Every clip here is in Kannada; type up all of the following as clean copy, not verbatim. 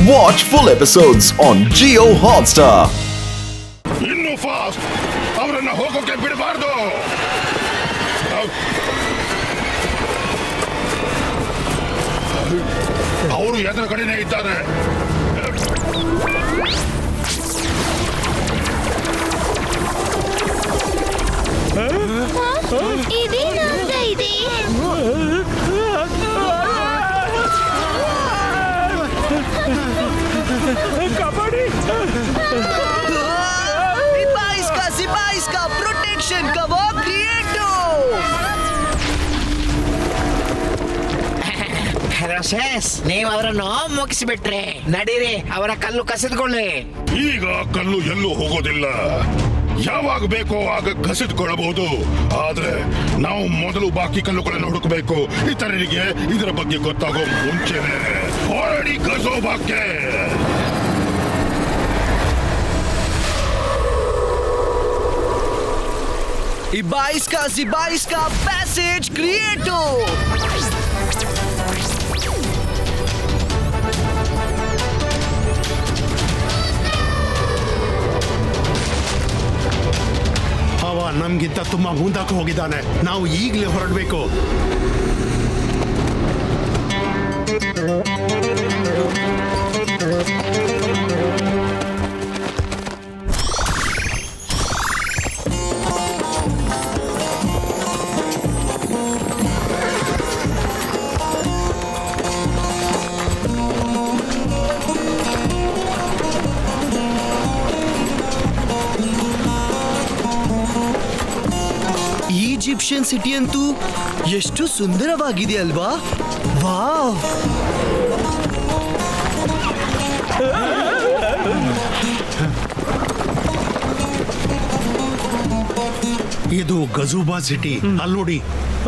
Watch full episodes on Jio Hotstar. ಇನ್ನು ಫಾಸ್ಟ್ ಅವರನ್ನ ಹೋಗೋಕೆ ಬಿಡಬಾರ್ದು. ಅವರು ಎದುರು ಕಡೆನೇ ಇದ್ದಾರೆ. ಇದೇನಾಗ್ತಾ ಇದೆ? कबड्डी सिपाही का प्रोटेक्शन का वो क्रिएटो ನೀವು ಅವರನ್ನು ಮುಗಿಸಿಬಿಟ್ರೆ ನಡೀರಿ, ಅವರ ಕಲ್ಲು ಕಸಿದುಕೊಳ್ಳಿ. ಈಗ ಕಲ್ಲು ಎಲ್ಲೂ ಹೋಗೋದಿಲ್ಲ. ಯಾವಾಗ ಬೇಕೋ ಆಗ ಕಸಿದುಕೊಳ್ಳಬಹುದು. ಆದ್ರೆ ನಾವು ಮೊದಲು ಬಾಕಿ ಕಲ್ಲುಗಳನ್ನು ಹುಡುಕಬೇಕು. ಇತರರಿಗೆ ಇದರ ಬಗ್ಗೆ ಗೊತ್ತಾಗೋ ಮುಂಚೆನೆ ಹೊರಡಿ ಗಜೋಬಾಕ್ಕೆ. सिपाही का पैसेज क्रिएटो ಅವ ನಮ್ಗಿಂತ ತುಂಬಾ ಮುಂದಕ್ಕೆ ಹೋಗಿದ್ದಾನೆ. ನಾವು ಈಗಲೇ ಹೊರಡಬೇಕು. ಈಜಿಪ್ಷಿಯನ್ ಸಿಟಿ ಅಂತೂ ಎಷ್ಟು ಸುಂದರವಾಗಿದೆ ಅಲ್ವಾ? ವಾವ್! ಇದು ಗಜೂಬಾ ಸಿಟಿ. ಅಲ್ಲಿ ನೋಡಿ,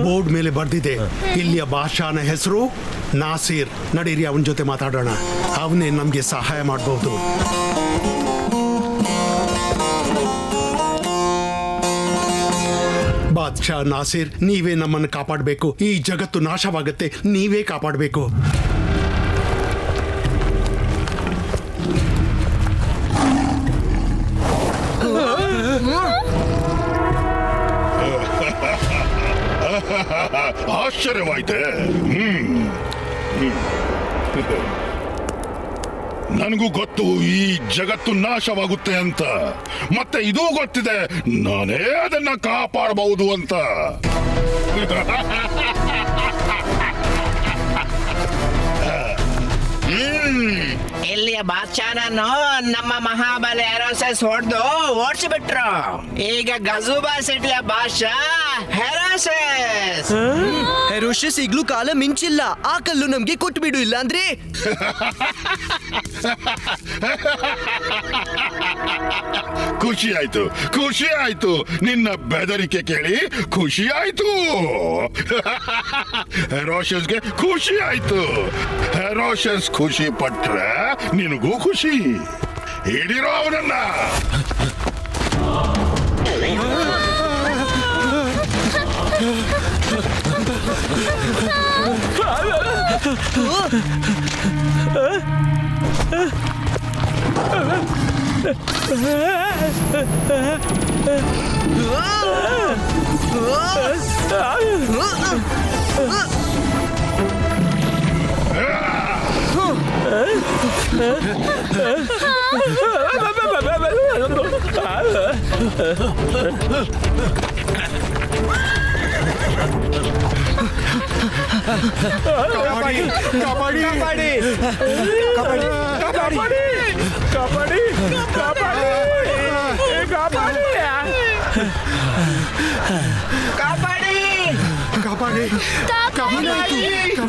ಬೋರ್ಡ್ ಮೇಲೆ ಬರ್ದಿದೆ. ಇಲ್ಲಿಯ ಬಾಷಾನ ಹೆಸರು ನಾಸೀರ್. ನಡೀರಿ, ಅವನ ಜೊತೆ ಮಾತಾಡೋಣ. ಅವನೇ ನಮ್ಗೆ ಸಹಾಯ ಮಾಡಬಹುದು. ಬಾದ್ಶಾ ನಾಸೀರ್, ನೀವೇ ನಮ್ಮನ್ನು ಕಾಪಾಡಬೇಕು. ಈ ಜಗತ್ತು ನಾಶವಾಗುತ್ತೆ, ನೀವೇ ಕಾಪಾಡಬೇಕು. ಆಶ್ಚರ್ಯವಾಯ್ತೆ. ನನಗೂ ಗೊತ್ತು ಈ ಜಗತ್ತು ನಾಶವಾಗುತ್ತೆ ಅಂತ. ಮತ್ತೆ ಇದೂ ಗೊತ್ತಿದೆ ನಾನೇ ಅದನ್ನ ಕಾಪಾಡಬಹುದು ಅಂತ. ಇಲ್ಲಿಯ ಬಾದ್ಶಾನನ್ನು ನಮ್ಮ ಮಹಾಬಲಿ ಹೆರೋಸಸ್ ಹೊಡೆದು ಓಡಿಸಿಬಿಟ್ರು. ಈಗ ಗಜೂಬಾ ಸಿಟಿಯ ಬಾದ್ಶಾ ಹೆರೋಸಸ್. ಹೆರೋಷಸ್ ಈಗ್ಲೂ ಕಾಲ ಮಿಂಚಿಲ್ಲ. ಆ ಕಲ್ಲು ನಮ್ಗೆ ಕೊಟ್ಬಿಡು, ಇಲ್ಲ ಅಂದ್ರೆ ಖುಷಿ ಆಯ್ತು ನಿನ್ನ ಬೆದರಿಕೆ ಕೇಳಿ. ಖುಷಿ ಆಯ್ತು. ಹೆರೋಷಸ್ಗೆ ಖುಷಿ ಆಯ್ತು. ಹೆರೋಷಸ್ ಖುಷಿ ಪಟ್ರೆ ನಿನಗೂ ಖುಷಿ. ಹಿಡಿರೋ ಅವನನ್ನ.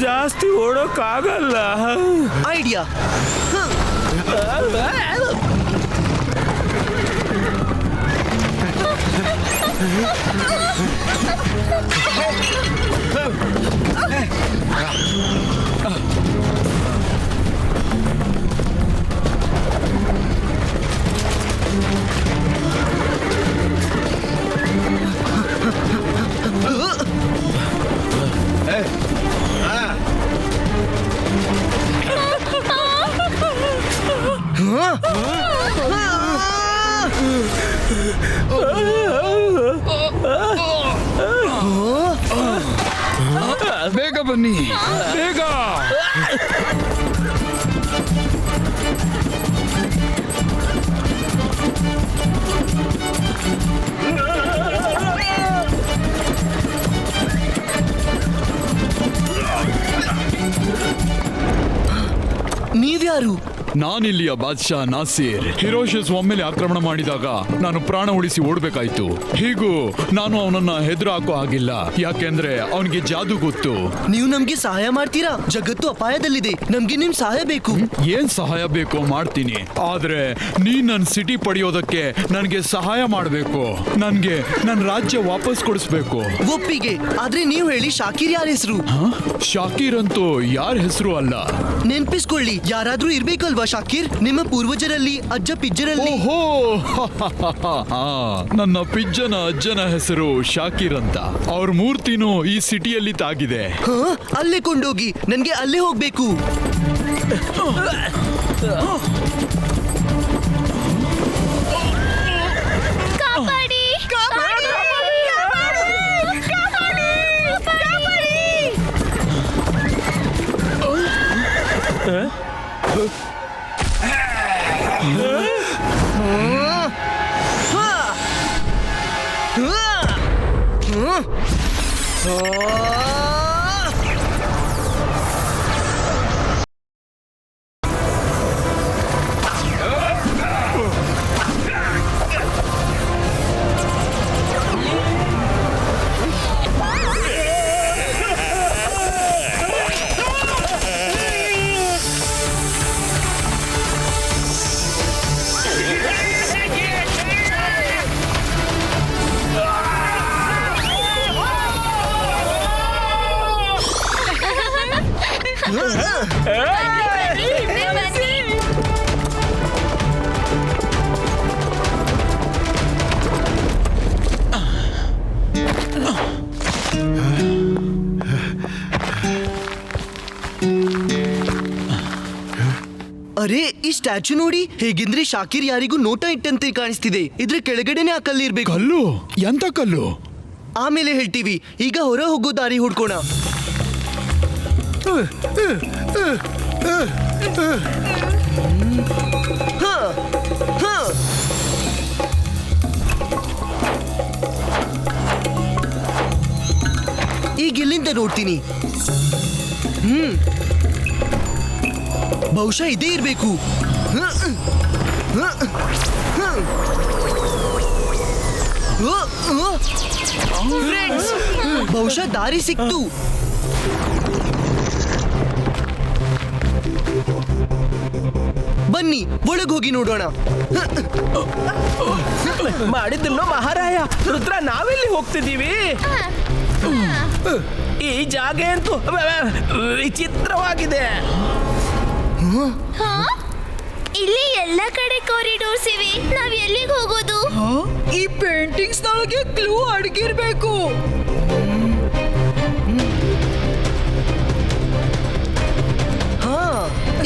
ಜಾಸ್ತಿ ಓಡೋಕ್ಕಾಗಲ್ಲ. ಐಡಿಯಾ. ಬೇಗ ಬನ್ನಿ, ಬೇಗ. ನೀವ್ಯಾರು? ನಾನಿಲ್ಲಿಯ ಬಾದ್ಶಾ ನಾಸೀರ್. ಹಿರೋಶಿಸ್ ಒಮ್ಮೆಲೆ ಆಕ್ರಮಣ ಮಾಡಿದಾಗ ನಾನು ಪ್ರಾಣ ಉಳಿಸಿ ಓಡ್ಬೇಕಾಯ್ತು. ಹೀಗೂ ನಾನು ಅವನನ್ನ ಹೆದರ ಹಾಕೋ ಆಗಿಲ್ಲ, ಯಾಕೆಂದ್ರೆ ಅವನಿಗೆ ಜಾದು ಗೊತ್ತು. ನೀವು ನಮ್ಗೆ ಸಹಾಯ ಮಾಡ್ತೀರಾ? ಜಗತ್ತು ಅಪಾಯದಲ್ಲಿದೆ, ನಮ್ಗೆ ನಿಮ್ ಸಹಾಯ ಬೇಕು. ಏನ್ ಸಹಾಯ ಬೇಕೋ ಮಾಡ್ತೀನಿ, ಆದ್ರೆ ನೀನ್ ನನ್ ಸಿಟಿ ಪಡೆಯೋದಕ್ಕೆ ನನ್ಗೆ ಸಹಾಯ ಮಾಡ್ಬೇಕು. ನನ್ಗೆ ನನ್ ರಾಜ್ಯ ವಾಪಸ್ ಕೊಡಿಸ್ಬೇಕು. ಒಪ್ಪಿಗೆ. ಆದ್ರೆ ನೀವು ಹೇಳಿ, ಶಾಕೀರ್ ಯಾರ ಹೆಸರು? ಶಾಕೀರ್ ಅಂತೂ ಯಾರ ಹೆಸರು ಅಲ್ಲ. ನೆನ್ಪಿಸ್ಕೊಳ್ಳಿ, ಯಾರಾದ್ರೂ ಇರ್ಬೇಕಲ್ವಾ ಶಾಕೀರ್? ನಿಮ್ಮ ಪೂರ್ವಜರಲ್ಲಿ, ಅಜ್ಜ ಪಿಜ್ಜರಲ್ಲಿ. ಓಹೋ ನನ್ನ ಪಿಜ್ಜನ ಅಜ್ಜನ ಹೆಸರು ಶಾಕೀರ್ ಅಂತ. ಅವ್ರ ಮೂರ್ತಿನೂ ಈ ಸಿಟಿಯಲ್ಲಿ ತಾಗಿದೆ. ಅಲ್ಲೇ ಕೊಂಡೋಗಿ, ನನ್ಗೆ ಅಲ್ಲೇ ಹೋಗ್ಬೇಕು. ಕಾಪಾಡಿ ಕಾಪಾಡಿ ಅರೆ, ಈ ಸ್ಟ್ಯಾಚು ನೋಡಿ. ಹೇಗೆಂದ್ರೆ ಶಾಕೀರ್ ಯಾರಿಗೂ ನೋಟ ಇಟ್ಟಂತೆ ಕಾಣಿಸ್ತಿದೆ. ಇದ್ರ ಕೆಳಗಡೆನೆ ಆ ಕಲ್ಲು ಇರ್ಬೇಕು. ಕಲ್ಲು? ಎಂತ ಕಲ್ಲು? ಆಮೇಲೆ ಹೇಳ್ತೀವಿ. ಈಗ ಹೊರ ಹೋಗೋ ದಾರಿ ಹುಡ್ಕೋಣ. ಈಗ ಇಲ್ಲಿಂದ ನೋಡ್ತೀನಿ. ಬಹುಶಃ ಇದೇ ಇರ್ಬೇಕು. ಫ್ರೆಂಡ್ಸ್, ಬಹುಶಃ ದಾರಿ ಸಿಕ್ತು. ಬನ್ನಿ, ಒಳಗೋಗಿ ನೋಡೋಣ. ಮಾಡಿದ್ದನ್ನು ಮಹಾರಾಯ. ರುದ್ರ, ನಾವೆಲ್ಲಿ ಹೋಗ್ತಿದ್ದೀವಿ? ಈ ಜಾಗ ಅಂತೂ ವಿಚಿತ್ರವಾಗಿದೆ. ಇಲ್ಲಿ ಎಲ್ಲ ಕಡೆ ಕಾರಿಡೋರ್ಸ್ ಇವೆ. ನಾವ್ ಎಲ್ಲಿಗೆ ಹೋಗೋದು? ಈ ಪೇಂಟಿಂಗ್ಸ್ ನೊಳಗೆ ಕ್ಲೂ ಅಡಗಿರ್ಬೇಕು.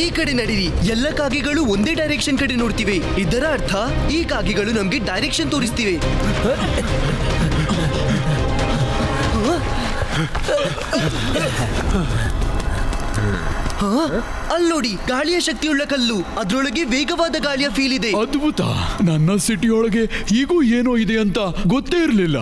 ಈ ಕಡೆ ನಡೀರಿ. ಎಲ್ಲ ಕಾಗೆಗಳು ಒಂದೇ ಡೈರೆಕ್ಷನ್ ಕಡೆ ನೋಡ್ತಿವೆ. ಇದರ ಅರ್ಥ ಈ ಕಾಗೆಗಳು ನಮ್ಗೆ ಡೈರೆಕ್ಷನ್ ತೋರಿಸ್ತಿವೆ. ಅಲ್ಲೋಡಿ, ಗಾಳಿಯ ಶಕ್ತಿಯುಳ್ಳ ಕಲ್ಲು. ಅದ್ರೊಳಗೆ ವೇಗವಾದ ಗಾಳಿಯ ಫೀಲ್ ಇದೆ. ಅದ್ಭುತ. ನನ್ನ ಸಿಟಿಯೊಳಗೆ ಹೀಗೂ ಏನೋ ಇದೆ ಅಂತ ಗೊತ್ತೇ ಇರಲಿಲ್ಲ.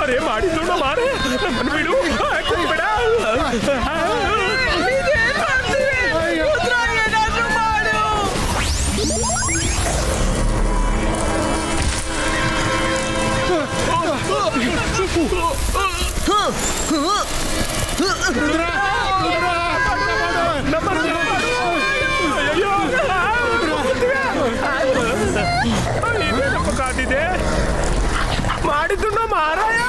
ಅರೆ, ಮಾಡಿದ್ದು ಮಾರೆ. ನಮ್ಮನ್ನು ಬಿಡು, ಬಿಡ. ಇದೇನಪ್ಪ ಕಾದಿದೆ ಮಾಡಿದ್ದು ನಮ್ಮ ಮಾರಾಯ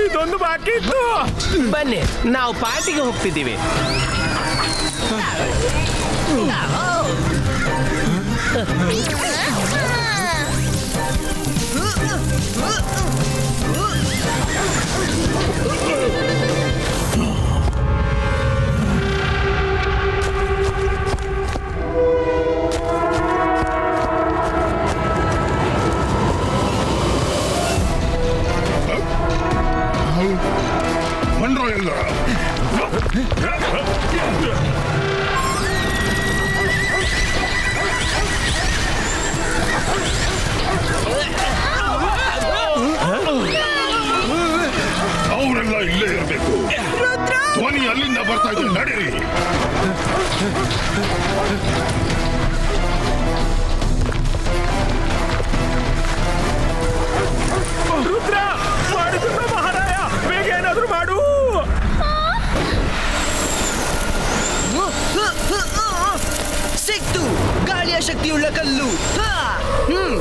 ಇದೊಂದು ಬಾಕಿ ಇತ್ತು. ಬನ್ನಿ ನಾವು ಪಾರ್ಟಿಗೆ ಹೋಗ್ತಿದ್ದೀವಿ. ಬಂಡ್ರೋ ಎಲ್ಲ ಅವರೆಲ್ಲ ಇಲ್ಲೇ ಇರಬೇಕು. ಧ್ವನಿ ಅಲ್ಲಿಂದ ಬರ್ತಾ ಇದೆ, ನಡೀರಿ. ರುದ್ರ ಮಾಡಿದ್ದು ನಮ್ಮ ಮಹಾರಾಯ, ಬೇಗ ಏನಾದ್ರೂ ಮಾಡು. ಸಿಕ್ತು ಗಾಳಿಯ ಶಕ್ತಿಯುಳ್ಳ ಕಲ್ಲು. ಹಾ! ಹ್ಮ್.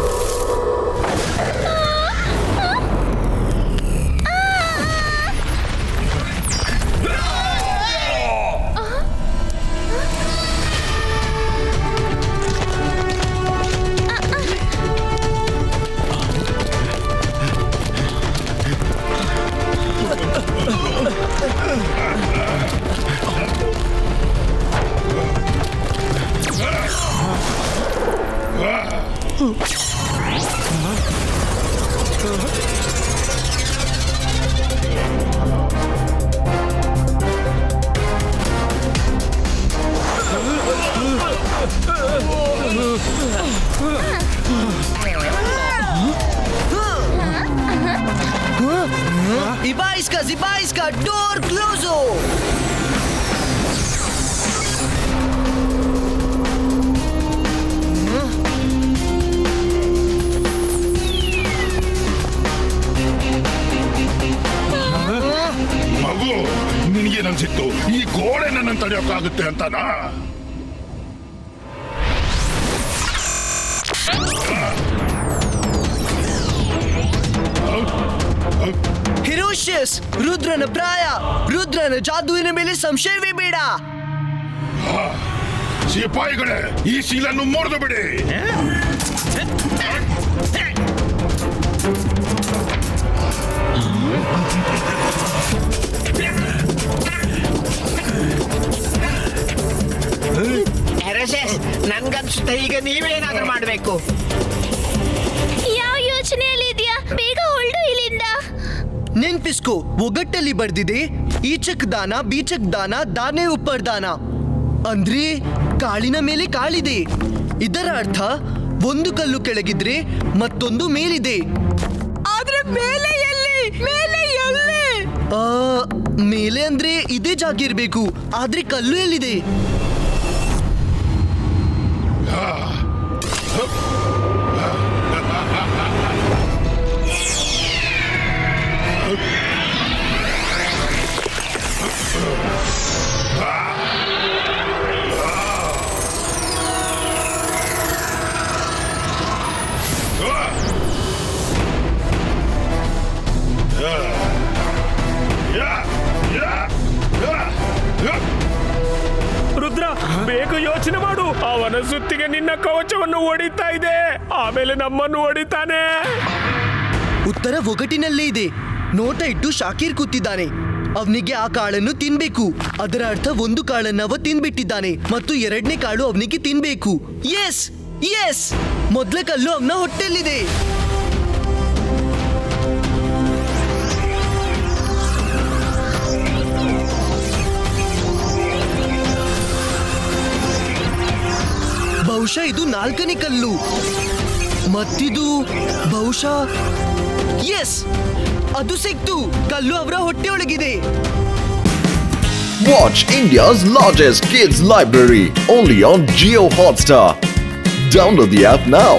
Ibaiska, door closo! ಮಗು, ನಿನಗೇನನ್ಸಿತ್ತು ಈ ಗೋಡೆ ನನ್ನ ತಡೆಯೋಕ್ಕಾಗುತ್ತೆ ಅಂತನಾ? ಹಿರೋಷಿಯಸ್, ರುದ್ರನ ಪ್ರಾಯ, ರುದ್ರನ ಜಾದುವಿನ ಮೇಲೆ ಸಂಶಯವೇ ಬೇಡ. ಸಿಪಾಯಿಗಳೇ, ಈ ಸೀಲನ್ನು ಮುರಿದು ಬಿಡಿ. ನನ್ಗನ್ಸುತ್ತೆ ಈಗ ನೀವೇನಾದ್ರೂ ಮಾಡ್ಬೇಕು. ಯಾವ ಯೋಚನೆಯಲ್ಲಿ ಇದೆಯಾ? ಬೇಗ ಹೊರಡು ಇಲ್ಲಿಂದ. ನೆನ್ಪಿಸ್ಕೋ, ಒಗಟ್ಟಲ್ಲಿ ಬರ್ದಿದೆ ಈಚಕ್ ದಾನ ಬೀಚಕ್ ದಾನ ದಾನೆ ಉಪ್ಪರ್ ದಾನ. ಅಂದ್ರೆ ಕಾಳಿನ ಮೇಲೆ ಕಾಳಿದೆ. ಇದರ ಅರ್ಥ ಒಂದು ಕಲ್ಲು ಕೆಳಗಿದ್ರೆ ಮತ್ತೊಂದು ಮೇಲಿದೆ. ಆದ್ರೆ ಮೇಲೆ ಎಲ್ಲಿ? ಮೇಲೆ ಎಲ್ಲಿ? ಮೇಲೆ ಅಂದ್ರೆ ಇದೇ ಜಾಗ ಇರ್ಬೇಕು. ಆದ್ರೆ ಕಲ್ಲು ಎಲ್ಲಿದೆ? ರುದ್ರ, ಬೇಗ ಯೋಚನೆ ಮಾಡು. ಅವನ ಸುತ್ತಿಗೆ ನಿನ್ನ ಕವಚವನ್ನು ಹೊಡಿತಾ ಇದೆ, ಆಮೇಲೆ ನಮ್ಮನ್ನು ಹೊಡಿತಾನೆ. ಉತ್ತರ ಒಗಟಿನಲ್ಲೇ ಇದೆ. ನೋಟ ಇಟ್ಟು ಶಾಕೀರ್ ಕೂತಿದ್ದಾನೆ. ಅವನಿಗೆ ಆ ಕಾಳನ್ನು ತಿನ್ಬೇಕು. ಅದರ ಅರ್ಥ ಒಂದು ಕಾಳನ್ನು ಅವ ತಿನ್ಬಿಟ್ಟಿದ್ದಾನೆ ಮತ್ತು ಎರಡನೇ ಕಾಳು ಅವನಿಗೆ ತಿನ್ಬೇಕು. ಎಸ್ ಎಸ್, ಮೊದಲ ಕಲ್ಲು ಅವನ ಹೊಟ್ಟೆಲ್ಲಿದೆ. ಬಹುಶಃ ಇದು ನಾಲ್ಕನೇ ಕಲ್ಲು. ಮತ್ತಿದು ಬಹುಶಃ ಎಸ್, ಅದು ಸಿಕ್ತು. ಕಲ್ಲು ಅವರ ಹೊಟ್ಟೆಯೊಳಗಿದೆ. Watch India's largest kids library only on Jio Hotstar. Download the app now.